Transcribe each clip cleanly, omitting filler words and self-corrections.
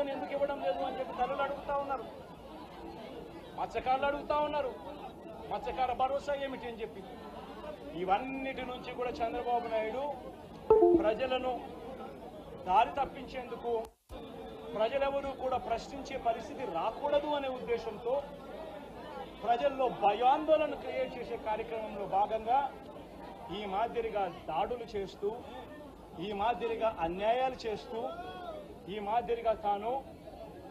భరోసాను ఎందుకు ఇవ్వడం లేదు అని చెప్పి తల్లులు అడుగుతా ఉన్నారు, మత్స్యకారులు అడుగుతా ఉన్నారు. మత్స్యకార భరోసా ఏమిటి అని చెప్పి ఇవన్నిటి నుంచి కూడా చంద్రబాబు నాయుడు ప్రజలను దారి తప్పించేందుకు, ప్రజలెవరూ కూడా ప్రశ్నించే పరిస్థితి రాకూడదు అనే ఉద్దేశంతో ప్రజల్లో భయాందోళన క్రియేట్ చేసే కార్యక్రమంలో భాగంగా ఈ మాదిరిగా దాడులు చేస్తూ, ఈ మాదిరిగా అన్యాయాలు చేస్తూ, ఈ మాదిరిగా తాను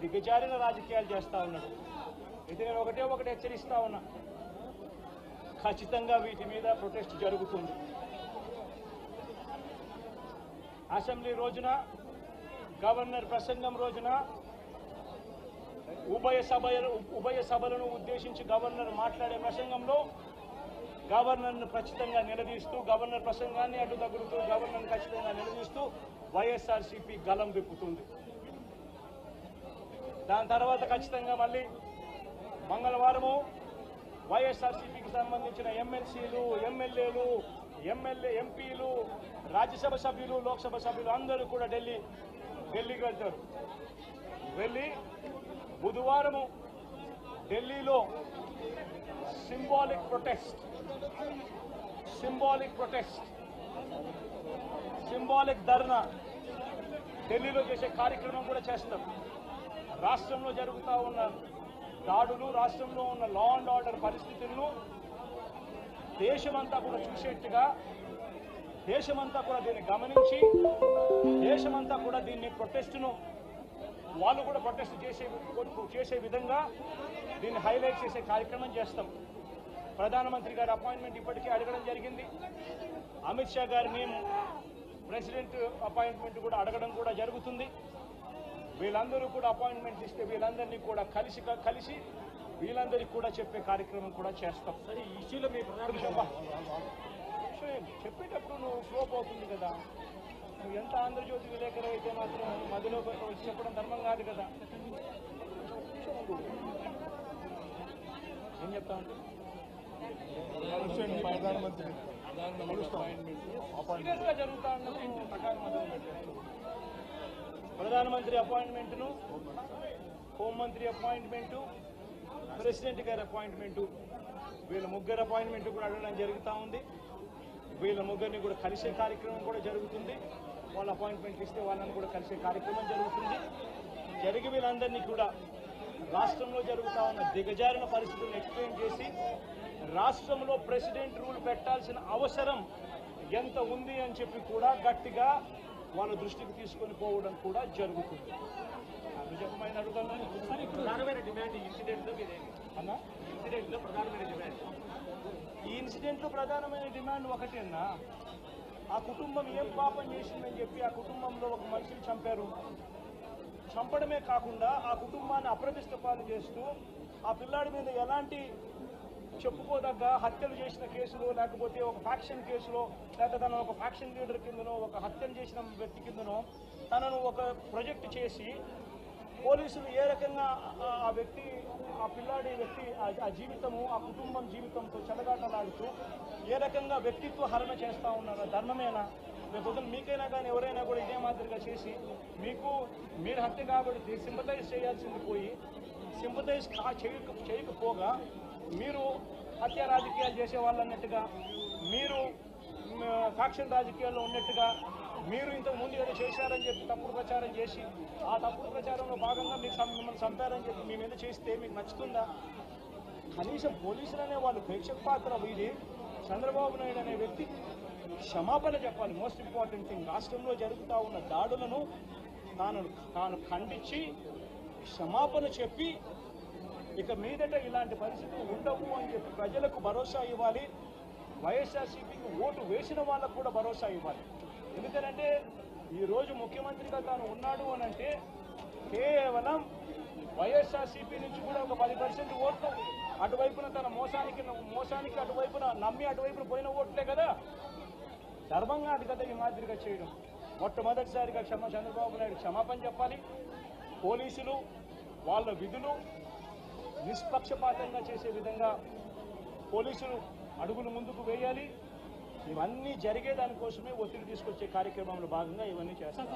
దిగజారిన రాజకీయాలు చేస్తా ఉన్నాడు. అయితే నేను ఒకటే హెచ్చరిస్తా ఉన్నా, ఖచ్చితంగా వీటి మీద ప్రొటెస్ట్ జరుగుతుంది. అసెంబ్లీ రోజున, గవర్నర్ ప్రసంగం రోజున ఉభయ సభలను ఉద్దేశించి గవర్నర్ మాట్లాడే ప్రసంగంలో గవర్నర్ను ఖచ్చితంగా నిలదీస్తూ, గవర్నర్ ప్రసంగాన్ని అడ్డుతగులుతూ గవర్నర్ను ఖచ్చితంగా నిలదీస్తూ వైఎస్ఆర్సీపీ గలం విప్పుతుంది. దాని తర్వాత ఖచ్చితంగా మళ్ళీ మంగళవారము వైఎస్ఆర్సీపీకి సంబంధించిన ఎమ్మెల్సీలు, ఎమ్మెల్యేలు, ఎంపీలు, రాజ్యసభ సభ్యులు, లోక్సభ సభ్యులు అందరూ కూడా ఢిల్లీకి వెళ్తారు. వెళ్ళి బుధవారము ఢిల్లీలో సింబాలిక్ ప్రొటెస్ట్, సింబాలిక్ ధర్నా ఢిల్లీలో చేసే కార్యక్రమం కూడా చేస్తాం. రాష్ట్రంలో జరుగుతూ ఉన్న దాడులు, రాష్ట్రంలో ఉన్న లా అండ్ ఆర్డర్ పరిస్థితులను దేశమంతా కూడా చూసేట్టుగా, దేశమంతా కూడా దీన్ని గమనించి, దేశమంతా కూడా దీన్ని ప్రొటెస్ట్ను వాళ్ళు కూడా ప్రొటెస్ట్ చేసే విధంగా దీన్ని హైలైట్ చేసే కార్యక్రమం చేస్తాం. ప్రధానమంత్రి గారి అపాయింట్మెంట్ ఇప్పటికే అడగడం జరిగింది. అమిత్ షా గారిని ప్రెసిడెంట్ అపాయింట్మెంట్ కూడా అడగడం కూడా జరుగుతుంది. వీళ్ళందరూ కూడా అపాయింట్మెంట్ ఇస్తే వీళ్ళందరినీ కూడా కలిసి వీళ్ళందరికీ కూడా చెప్పే కార్యక్రమం కూడా చేస్తాం. సరే, ఈ ఇష్యూలో మీ చెప్పేటప్పుడు నువ్వు ఫ్లోప్ అవుతుంది కదా. నువ్వు ఎంత ఆంధ్రజ్యోతి విలేకరు అయితే మాత్రం మధ్యలో వచ్చి చెప్పడం ధర్మం కాదు కదా. ఏం చెప్తా ఉంటే జరుగుతా ఉన్నప్పుడు ప్రధానమంత్రి అపాయింట్మెంట్ను, హోంమంత్రి అపాయింట్మెంటు, ప్రెసిడెంట్ గారి అపాయింట్మెంటు, వీళ్ళ ముగ్గురు అపాయింట్మెంట్ కూడా అడగడం జరుగుతూ ఉంది. వీళ్ళ ముగ్గురిని కూడా కలిసే కార్యక్రమం కూడా జరుగుతుంది. వాళ్ళ అపాయింట్మెంట్ ఇస్తే వాళ్ళని కూడా కలిసే కార్యక్రమం జరుగుతుంది. జరిగి వీళ్ళందరినీ కూడా రాష్ట్రంలో జరుగుతూ ఉన్న దిగజారిన పరిస్థితులను ఎక్స్ప్లెయిన్ చేసి రాష్ట్రంలో ప్రెసిడెంట్ రూల్ పెట్టాల్సిన అవసరం ఎంత ఉంది అని చెప్పి కూడా గట్టిగా వాళ్ళ దృష్టికి తీసుకొని పోవడం కూడా జరుగుతుంది. చెప్పమని అడుగుతున్నాను. ప్రధానమైన డిమాండ్ ఈ ఇన్సిడెంట్లో ప్రధానమైన డిమాండ్ ఒకటేనా, ఆ కుటుంబం ఏం పాపం చేసిందని చెప్పి ఆ కుటుంబంలో ఒక మనిషిని చంపారు. చంపడమే కాకుండా ఆ కుటుంబాన్ని అప్రతిష్ట పాలు చేస్తూ ఆ పిల్లాడి మీద ఎలాంటి చెప్పుకోదగ్గ హత్యలు చేసిన కేసులో, లేకపోతే ఒక ఫ్యాక్షన్ కేసులో, లేకపోతే తనను ఒక ఫ్యాక్షన్ లీడర్ కిందనో, ఒక హత్యలు చేసిన వ్యక్తి కిందనో తనను ఒక ప్రొజెక్ట్ చేసి పోలీసులు ఏ రకంగా ఆ వ్యక్తి, ఆ పిల్లాడి వ్యక్తి ఆ జీవితము, ఆ కుటుంబం జీవితంతో చెలగాటలాడుతూ ఏ రకంగా వ్యక్తిత్వ హరణ చేస్తూ ఉన్నారో ధర్మమేనా? లేకపోతే మీకైనా కానీ ఎవరైనా కూడా ఇదే మాదిరిగా చేసి మీరు హత్య కాబట్టి సింపథైజ్ చేయాల్సింది పోయి సింపథైజ్ చేయకపోగా మీరు హత్య రాజకీయాలు చేసే వాళ్ళు అన్నట్టుగా, మీరు ఫ్యాక్షన్ రాజకీయాల్లో ఉన్నట్టుగా, మీరు ఇంతకు ముందు ఏదో చేశారని చెప్పి తప్పుడు ప్రచారం చేసి ఆ తప్పుడు ప్రచారంలో భాగంగా మిమ్మల్ని చంపారని చెప్పి మీ మీద చేస్తే మీకు నచ్చుతుందా? కనీసం పోలీసులు అనే వాళ్ళు ప్రేక్షక పాత్ర వీడి చంద్రబాబు నాయుడు అనే వ్యక్తి క్షమాపణ చెప్పాలి. మోస్ట్ ఇంపార్టెంట్ థింగ్, రాష్ట్రంలో జరుగుతూ ఉన్న దాడులను తాను ఖండించి క్షమాపణ చెప్పి ఇక మీదట ఇలాంటి పరిస్థితులు ఉండవు అని చెప్పి ప్రజలకు భరోసా ఇవ్వాలి. వైఎస్ఆర్సీపీకి ఓటు వేసిన వాళ్ళకు కూడా భరోసా ఇవ్వాలి. ఎందుకంటే ఈరోజు ముఖ్యమంత్రిగా తాను ఉన్నాడు అని అంటే కేవలం వైఎస్ఆర్సీపీ నుంచి కూడా ఒక 10% ఓట్లు అటువైపున తన మోసానికి అటువైపున నమ్మి అటువైపున పోయిన ఓట్లే కదా. ధర్మంగా అది కదా ఈ మాదిరిగా చేయడం. మొట్టమొదటిసారిగా చంద్రబాబు నాయుడు క్షమాపణ చెప్పాలి. పోలీసులు వాళ్ళ విధులు నిష్పక్షపాతంగా చేసే విధంగా పోలీసులు అడుగులు ముందుకు వేయాలి. ఇవన్నీ జరిగేదానికోసమే ఒత్తిడి తీసుకొచ్చే కార్యక్రమంలో భాగంగా ఇవన్నీ చేస్తారు.